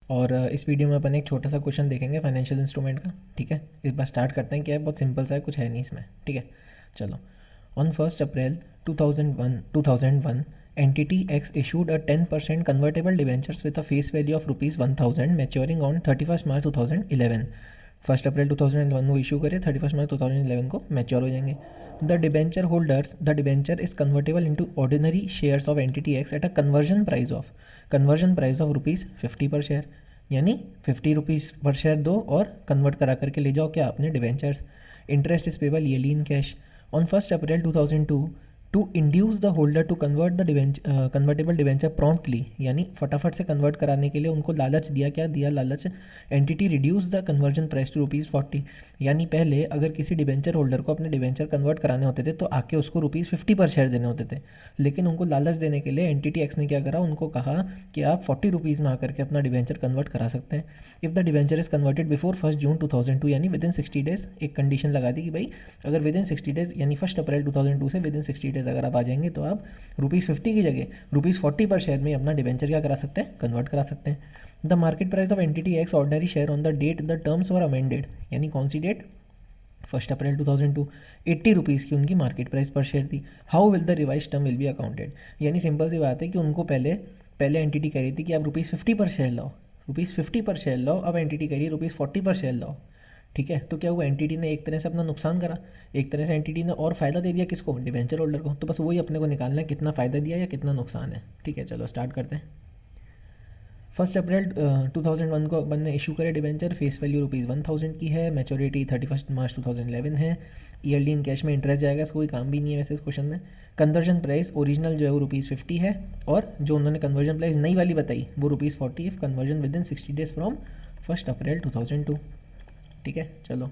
और इस वीडियो में अपन एक छोटा सा क्वेश्चन देखेंगे फाइनेंशियल इंस्ट्रूमेंट का। ठीक है, इस बार स्टार्ट करते हैं। क्या है, बहुत सिंपल सा है, कुछ है नहीं इसमें। ठीक है, चलो। On 1 April 2001 entity x issued a 10% convertible debentures with a face value of ₹1000 maturing on 31 मार्च 2011। 1 अप्रैल 2001 को इशू करे, 31 मार्च 2011 को मैच्योर हो जाएंगे। The debenture is convertible into ordinary shares of entity x at a conversion price of ₹50 पर share. यानी ₹50 पर share दो और कन्वर्ट करा करके ले जाओ क्या अपने debentures. Interest is payable yearly in cash. On 1 April 2002 to induce the holder to convert the convertible debenture promptly, यानी फटाफट से कन्वर्ट कराने के लिए उनको लालच दिया। क्या दिया लालच? Entity reduce the conversion price to ₹40। यानी पहले अगर किसी डिवेंचर होल्डर को अपने डिवेंचर कन्वर्ट कराने होते थे तो आके उसको ₹50 पर शेयर देने होते थे, लेकिन उनको लालच देने के लिए एंटिटी एक्स ने क्या करा, उनको कहा कि आप ₹40 में आकर के अपना डिवेंचर कन्वर्ट करा सकते हैं। If the debenture is converted before 1 जून 2002, यानी विद इन 60 डेज। एक कंडीशन लगा दी कि भाई अगर विद इन 60 डेज यानी 1 अप्रैल 2002 से विद इन 60 डेज अगर आप आ जाएंगे तो आप ₹50 की जगह ₹40 पर शेयर में अपना डिवेंचर क्या करा सकते हैं, कन्वर्ट करा सकते हैं। The market price of entity ex ordinary share on the date the terms were amended, यानी कौन सी डेट? 1 अप्रैल 2002। ₹80 की उनकी मार्केट प्राइस पर शेयर थी। How will the revise term will be accounted? यानी सिंपल सी बात है कि उनको पहले पहले एंटिटी कह रही थी कि आप ₹50 पर शेयर लाओ, ₹50 पर शेयर लाओ। अब एंटिटी कह रही है ₹40 पर शेयर लाओ। ठीक है, तो क्या हुआ, एंटिटी ने एक तरह से अपना नुकसान करा, एक तरह से एंटिटी ने और फ़ायदा दे दिया किसको? डिवेंचर होल्डर को। तो बस वही अपने को निकालना है, कितना फ़ायदा दिया या कितना नुकसान है। ठीक है, चलो स्टार्ट करते हैं। 1 अप्रैल 2001 को अपन ने इशू करे डिवेंचर, फेस वैल्यू ₹1000 की है, मैच्योरिटी 31 मार्च 2011 है। ईयरली इन कैश में इंटरेस्ट जाएगा, इसको कोई काम भी नहीं है वैसे इस क्वेश्चन में। कन्वर्जन प्राइस ओरिजिनल जो है वो ₹50 है, और जो उन्होंने कन्वर्जन प्राइस नई वाली बताई वो ₹40 if conversion with in 60 days from 1 April 2002। ठीक है, चलो।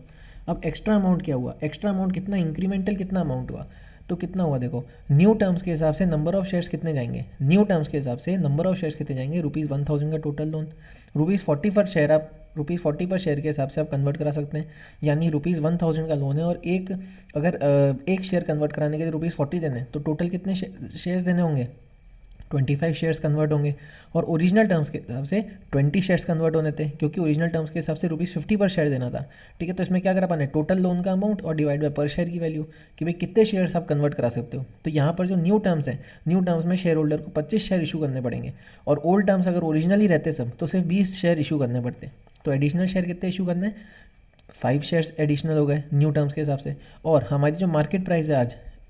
अब एक्स्ट्रा अमाउंट क्या हुआ? एक्स्ट्रा अमाउंट कितना, इंक्रीमेंटल कितना अमाउंट हुआ? तो कितना हुआ देखो, न्यू टर्म्स के हिसाब से नंबर ऑफ शेयर्स कितने जाएंगे? न्यू टर्म्स के हिसाब से नंबर ऑफ शेयर्स कितने जाएंगे? ₹1000 का टोटल लोन। ₹40 पर शेयर आप ₹40 पर शेयर के हिसाब से आप कन्वर्ट करा सकते हैं। यानी ₹1000 का लोन है, और एक शेयर कन्वर्ट कराने के लिए ₹40 देने, तो टोटल कितने शेयर्स देने होंगे? 25 शेयर्स कन्वर्ट होंगे। और ओरिजिनल टर्म्स के हिसाब से 20 शेयर्स कन्वर्ट होने थे, क्योंकि ओरिजिनल टर्म्स के हिसाब से ₹50 पर शेयर देना था। ठीक है, तो इसमें क्या करा पाने, टोटल लोन का अमाउंट और डिवाइड बाय पर शेयर की वैल्यू, कि भाई कितने शेयर्स आप कन्वर्ट करा सकते हो। तो यहाँ पर जो न्यू टर्म्स हैं, न्यू टर्म्स में शेयर होल्डर को 25 शेयर इशू करने पड़ेंगे, और ओल्ड टर्म्स अगर ओरिजिनल ही रहते सब तो सिर्फ 20 शेयर इशू करने पड़ते। तो एडिशनल शेयर कितने इशू करने? 5 शेयर्स एडिशनल हो गए न्यू टर्म्स के हिसाब से। और हमारी जो मार्केट प्राइस है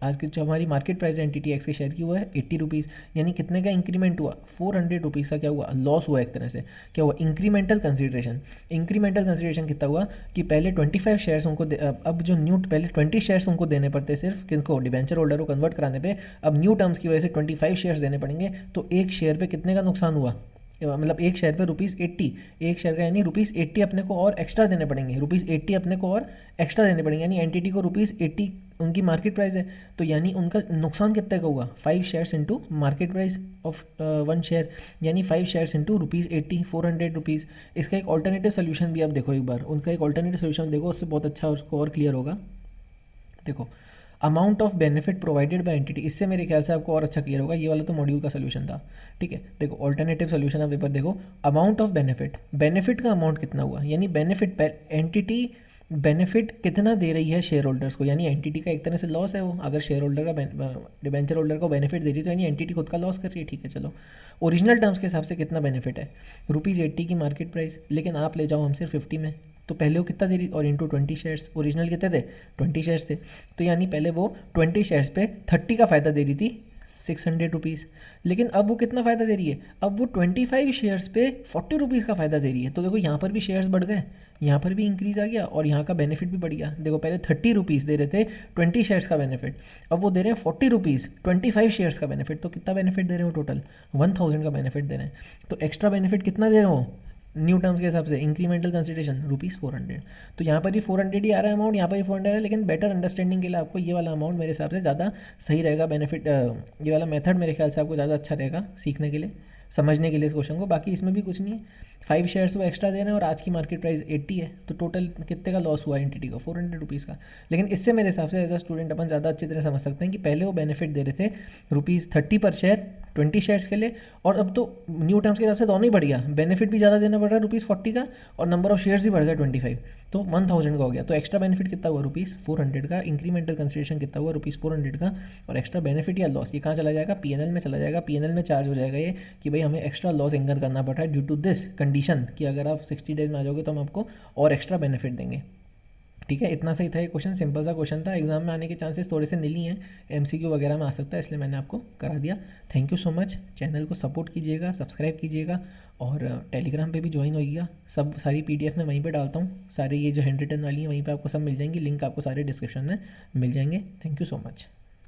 आज की जो हमारी मार्केट प्राइस है एंटिटी एक्स के शेयर की, वो है ₹80। यानी कितने का इंक्रीमेंट हुआ? ₹400 का क्या हुआ, लॉस हुआ एक तरह से। क्या हुआ? इंक्रीमेंटल कंसिडरेशन कितना हुआ कि पहले 25 शेयर्स उनको अब जो न्यू पहले 20 शेयर्स उनको देने पड़ते सिर्फ किनको, डिवेंचर होल्डर को कन्वर्ट कराने पे, अब न्यू टर्म्स की वजह से 25 शेयर्स देने पड़ेंगे। तो एक शेयर पे कितने का नुकसान हुआ? मतलब एक शेयर पे ₹80, एक शेयर का यानी ₹80 अपने को और एक्स्ट्रा देने पड़ेंगे, ₹80 अपने को और एक्स्ट्रा देने पड़ेंगे। यानी एंटिटी को ₹80 उनकी मार्केट प्राइस है, तो यानी उनका नुकसान कितने का होगा? 5 shares into market price of 1 share, यानी 5 शेयर्स इंटू ₹80, ₹400। इसका एक ऑल्टरनेटिव सोल्यूशन भी आप देखो एक बार, उनका एक ऑल्टरनेटिव सोल्यूशन देखो, उससे बहुत अच्छा उसको और क्लियर होगा। देखो, amount of benefit provided by entity, इससे मेरे ख्याल से आपको और अच्छा क्लियर होगा। ये वाला तो मॉड्यूल का सोल्यूशन था। ठीक है, देखो ऑल्टरनेटिव सोल्यूशन आप पेपर देखो। अमाउंट ऑफ बेनिफिट का अमाउंट कितना हुआ, यानी बेनिफिट एंटिटी बेनिफिट कितना दे रही है शेयर होल्डर्स को, यानी एंटिटी का एक तरह से लॉस है वो। अगर शेयर होल्डर का डिबेंचर होल्डर को बेनिफिट दे रही है तो यानी एंटिटी खुद का लॉस कर रही है। ठीक है, चलो। ओरिजिनल टर्म्स के हिसाब से कितना बेनिफिट है? ₹80 की मार्केट प्राइस, लेकिन आप ले जाओ हम सिर्फ 50 में, तो पहले वो कितना दे रही, और इंटू 20 शेयर्स, ओरिजिनल कितने थे? 20 शेयर्स थे। तो यानी पहले वो 20 शेयर्स पे 30 का फ़ायदा दे रही थी, ₹600। लेकिन अब वो कितना फ़ायदा दे रही है? अब वो 25 शेयर्स पे ₹40 का फ़ायदा दे रही है। तो देखो यहाँ पर भी शेयर्स बढ़ गए, यहाँ पर भी इंक्रीज़ आ गया, और यहाँ का बेनिफिट भी बढ़ गया। देखो पहले ₹30 दे रहे थे 20 शेयर्स का बेनिफिट, अब वो दे रहे हैं ₹40 25 शेयर्स का बेनिफिट। तो कितना बेनिफिट दे रहे हो? टोटल 1000 का बेनिफिट दे रहे हैं। तो एक्स्ट्रा बेनिफिट कितना दे रहे हो न्यू टर्म्स के हिसाब से? Incremental consideration ₹400। तो यहाँ पर भी 400 ही आ रहा है अमाउंट, यहाँ पर भी 400 है, लेकिन बेटर अंडरस्टैंडिंग के लिए आपको ये वाला अमाउंट मेरे हिसाब से ज़्यादा सही रहेगा। बेनिफिट ये वाला मेथड मेरे ख्याल से आपको ज़्यादा अच्छा रहेगा सीखने के लिए, समझने के लिए इस क्वेश्चन को। बाकी इसमें भी कुछ नहीं है, 5 शेयर्स वो एक्स्ट्रा दे रहे हैं और आज की मार्केट प्राइस 80 है, तो टोटल कितने का लॉस हुआ एंटिटी का, 400 रुपीज़ का। लेकिन इससे मेरे हिसाब से एज अ स्टूडेंट अपन ज़्यादा अच्छी तरह समझ सकते हैं कि पहले वो बेनिफिट दे रहे थे ₹30 पर शेयर 20 शेयर्स के लिए, और अब तो न्यू टर्म्स के हिसाब से दोनों ही बढ़ गया, बेनिफिट भी ज़्यादा देना पड़ रहा है ₹40 का, और नंबर ऑफ शेयर्स भी बढ़ गया 25, तो 1000 का हो गया। तो एक्स्ट्रा बेनिफिट कितना हुआ ₹400 का, इंक्रीमेंटल कंसिडरेशन कितना हुआ ₹400 का, और एक्स्ट्रा बेनिफिट या लॉस ये कहाँ चला जाएगा, पीएनएल में चला जाएगा। पीएनएल में चार्ज हो जाएगा ये कि भाई हमें एक्स्ट्रा लॉस इंकर करना पड़ रहा है ड्यू टू दिस कंडीशन कि अगर आप 60 डेज में आ जाओगे तो हम आपको और एक्स्ट्रा बेनिफिट देंगे। ठीक है, इतना सही था ये क्वेश्चन, सिंपल सा क्वेश्चन था, एग्जाम में आने के चांसेस थोड़े से नील ही हैं, एमसीक्यू वगैरह में आ सकता है, इसलिए मैंने आपको करा दिया। Thank you so much, channel को सपोर्ट कीजिएगा, सब्सक्राइब कीजिएगा, और टेलीग्राम पे भी ज्वाइन होइएगा। सब सारी पीडीएफ मैं वहीं पे डालता हूँ, सारे ये जो हैंड रिटन वाली हैं वहीं पे आपको सब मिल जाएंगी, लिंक आपको सारे डिस्क्रिप्शन में मिल जाएंगे। Thank you so much.